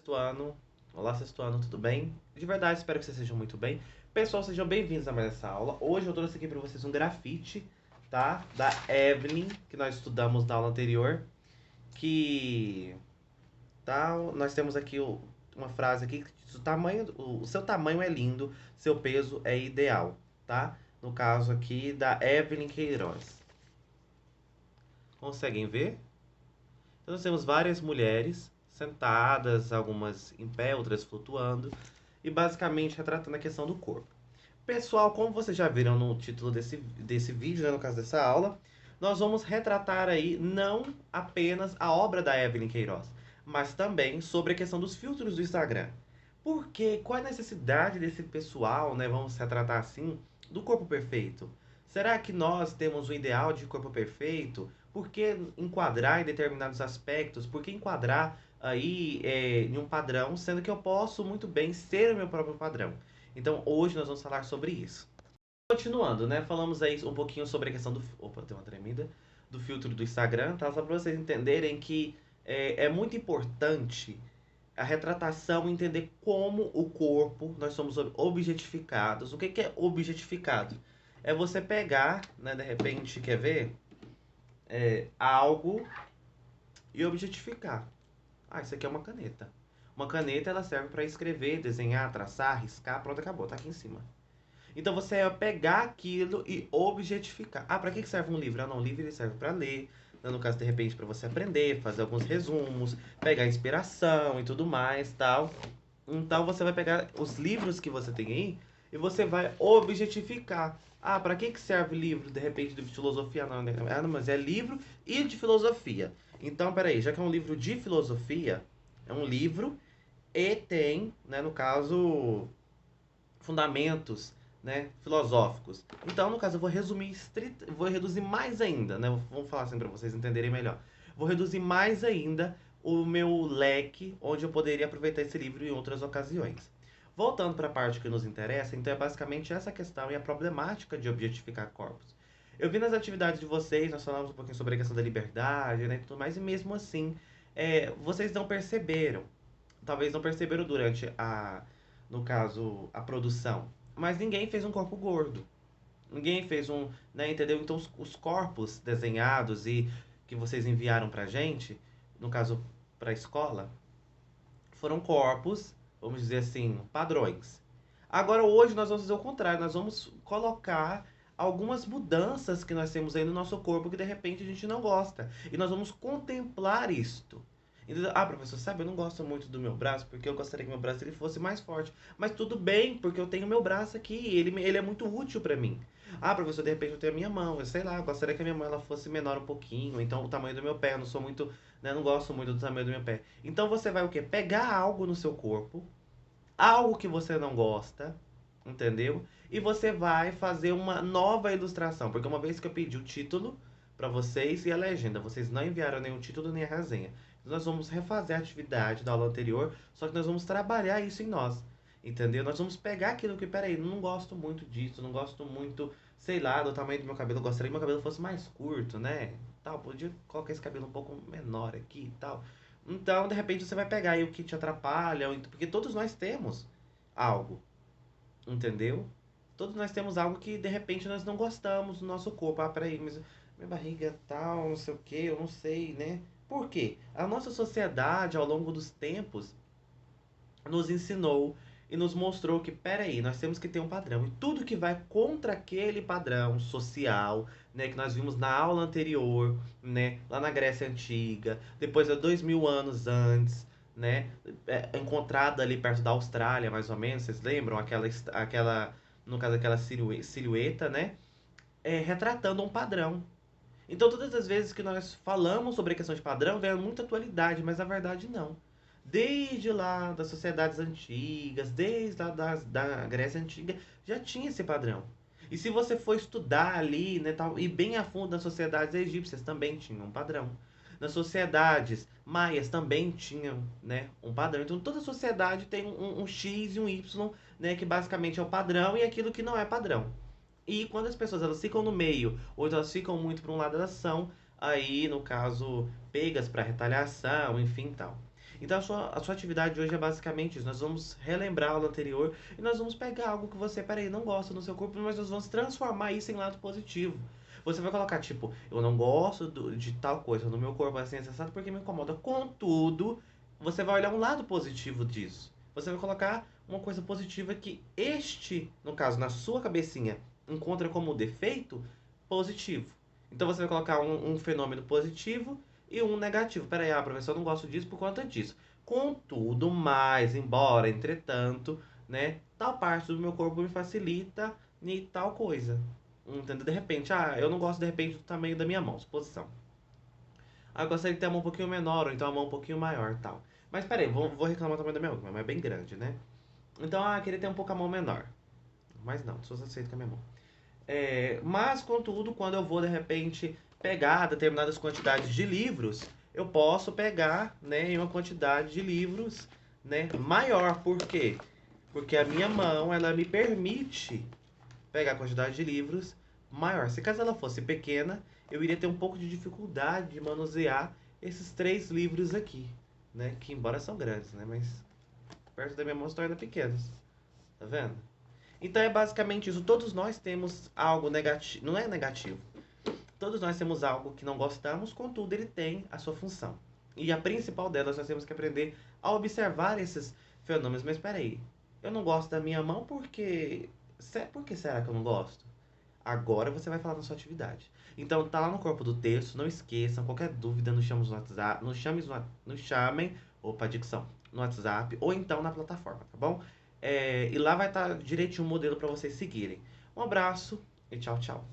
sexto ano. Olá, sexto ano, tudo bem? De verdade, espero que vocês sejam muito bem. Pessoal, sejam bem-vindos a mais essa aula. Hoje eu trouxe aqui para vocês um grafite, tá? Da Evelyn, que nós estudamos na aula anterior. Que, tá? Nós temos aqui uma frase aqui que diz, o seu tamanho é lindo, seu peso é ideal, tá? No caso aqui da Evelyn Queiroz. Conseguem ver? Então, nós temos várias mulheres sentadas, algumas em pé, outras flutuando, e basicamente retratando a questão do corpo. Pessoal, como vocês já viram no título desse vídeo, né, no caso dessa aula, nós vamos retratar aí não apenas a obra da Evelyn Queiroz, mas também sobre a questão dos filtros do Instagram. Porque qual é a necessidade desse pessoal, né, vamos retratar assim, do corpo perfeito? Será que nós temos um ideal de corpo perfeito? Por que enquadrar em determinados aspectos? Por que enquadrar aí em um padrão, sendo que eu posso muito bem ser o meu próprio padrão? Então, hoje nós vamos falar sobre isso. Continuando, né? Falamos aí um pouquinho sobre a questão do... Opa, tem uma tremida. Do filtro do Instagram, tá? Só para vocês entenderem que é muito importante a retratação, entender como o corpo, nós somos objetificados. O que que é objetificado? É você pegar, né, de repente, quer ver? Algo e objetificar. Ah, isso aqui é uma caneta. Uma caneta, ela serve para escrever, desenhar, traçar, riscar, pronto, acabou, tá aqui em cima. Então você é pegar aquilo e objetificar. Ah, para que serve um livro? Ah, não, um livro ele serve para ler, né, no caso, de repente, para você aprender, fazer alguns resumos, pegar inspiração e tudo mais, tal. Então você vai pegar os livros que você tem aí e você vai objetificar. Ah, para que serve livro, de repente, de filosofia? Não, né? Ah, não, mas é livro e de filosofia. Então, peraí, já que é um livro de filosofia, é um livro e tem, né, no caso, fundamentos, né, filosóficos. Então, no caso, eu vou vou reduzir mais ainda, né? Vamos falar assim para vocês entenderem melhor. Vou reduzir mais ainda o meu leque onde eu poderia aproveitar esse livro em outras ocasiões. Voltando para a parte que nos interessa, então é basicamente essa questão e a problemática de objetificar corpos. Eu vi nas atividades de vocês, nós falamos um pouquinho sobre a questão da liberdade, né, e tudo mais, e mesmo assim, vocês não perceberam, talvez não perceberam durante no caso, a produção. Mas ninguém fez um corpo gordo. Ninguém fez um, né, entendeu? Então os corpos desenhados e que vocês enviaram pra gente, no caso pra escola, foram corpos, vamos dizer assim, padrões. Agora hoje nós vamos fazer o contrário, nós vamos colocar algumas mudanças que nós temos aí no nosso corpo que de repente a gente não gosta. E nós vamos contemplar isto. Entendeu? Ah, professor, sabe, eu não gosto muito do meu braço porque eu gostaria que meu braço ele fosse mais forte. Mas tudo bem, porque eu tenho meu braço aqui, ele é muito útil para mim. Ah, professor, de repente eu tenho a minha mão, eu sei lá, eu gostaria que a minha mão ela fosse menor um pouquinho, então o tamanho do meu pé, eu não sou muito, né, não gosto muito do tamanho do meu pé. Então você vai o quê? Pegar algo no seu corpo, algo que você não gosta, entendeu? E você vai fazer uma nova ilustração, porque uma vez que eu pedi o título para vocês e a legenda, vocês não enviaram nenhum título nem a resenha. Então nós vamos refazer a atividade da aula anterior, só que nós vamos trabalhar isso em nós. Entendeu? Nós vamos pegar aquilo que, peraí, não gosto muito disso, não gosto muito, sei lá, do tamanho do meu cabelo. Eu gostaria que meu cabelo fosse mais curto, né? Tal, podia colocar esse cabelo um pouco menor aqui e tal. Então, de repente, você vai pegar aí o que te atrapalha, porque todos nós temos algo, entendeu? Todos nós temos algo que, de repente, nós não gostamos do nosso corpo. Ah, peraí, mas minha barriga é tal, não sei o que, eu não sei, né? Por quê? A nossa sociedade, ao longo dos tempos, nos ensinou e nos mostrou que, peraí, nós temos que ter um padrão. E tudo que vai contra aquele padrão social, né, que nós vimos na aula anterior, né, lá na Grécia Antiga, depois de 2000 anos antes, né, encontrada ali perto da Austrália, mais ou menos, vocês lembram? No caso, aquela silhueta, né, retratando um padrão. Então, todas as vezes que nós falamos sobre a questão de padrão, vem muita atualidade, mas a verdade não. Desde lá das sociedades antigas, desde lá da Grécia Antiga, já tinha esse padrão. E se você for estudar ali, né, tal, e bem a fundo nas sociedades egípcias, também tinham um padrão. Nas sociedades maias também tinham, né, um padrão. Então toda sociedade tem um X e um Y, né, que basicamente é o padrão e aquilo que não é padrão. E quando as pessoas elas ficam no meio, ou elas ficam muito para um lado, elas são aí, no caso, pegas para retaliação, enfim, tal. Então a sua atividade hoje é basicamente isso. Nós vamos relembrar a aula anterior e nós vamos pegar algo que você, peraí, não gosta no seu corpo, mas nós vamos transformar isso em lado positivo. Você vai colocar, tipo, eu não gosto de tal coisa no meu corpo assim, acessado porque me incomoda. Contudo, você vai olhar um lado positivo disso. Você vai colocar uma coisa positiva que este, no caso, na sua cabecinha, encontra como defeito positivo. Então você vai colocar um fenômeno positivo e um negativo. Peraí, professor, eu não gosto disso por conta disso. Contudo, mais, embora, entretanto, né, tal parte do meu corpo me facilita em tal coisa. Entendeu? De repente, eu não gosto de repente do tamanho da minha mão, suposição. Eu gostaria de ter a mão um pouquinho menor, ou então a mão um pouquinho maior, tal. Mas peraí, vou reclamar também da minha mão, minha mão é bem grande, né? Então, queria ter um pouco a mão menor. Mas não, sou satisfeito com a minha mão. Mas, contudo, quando eu vou, de repente, pegar determinadas quantidades de livros, eu posso pegar, né, em uma quantidade de livros, né, maior. Por quê? Porque a minha mão, ela me permite pegar a quantidade de livros maior. Se caso ela fosse pequena, eu iria ter um pouco de dificuldade de manusear esses 3 livros aqui, né, que embora são grandes, né, mas perto da minha mão se tornam pequenos. Tá vendo? Então é basicamente isso. Todos nós temos algo negativo. Não é negativo. Todos nós temos algo que não gostamos, contudo, ele tem a sua função. E a principal delas, nós temos que aprender a observar esses fenômenos. Mas espera aí, eu não gosto da minha mão porque... Por que será que eu não gosto? Agora você vai falar na sua atividade. Então tá lá no corpo do texto, não esqueçam, qualquer dúvida nos chamem no WhatsApp, nos chamem, opa, dicção, no WhatsApp ou então na plataforma, tá bom? E lá vai estar direitinho o modelo para vocês seguirem. Um abraço e tchau, tchau.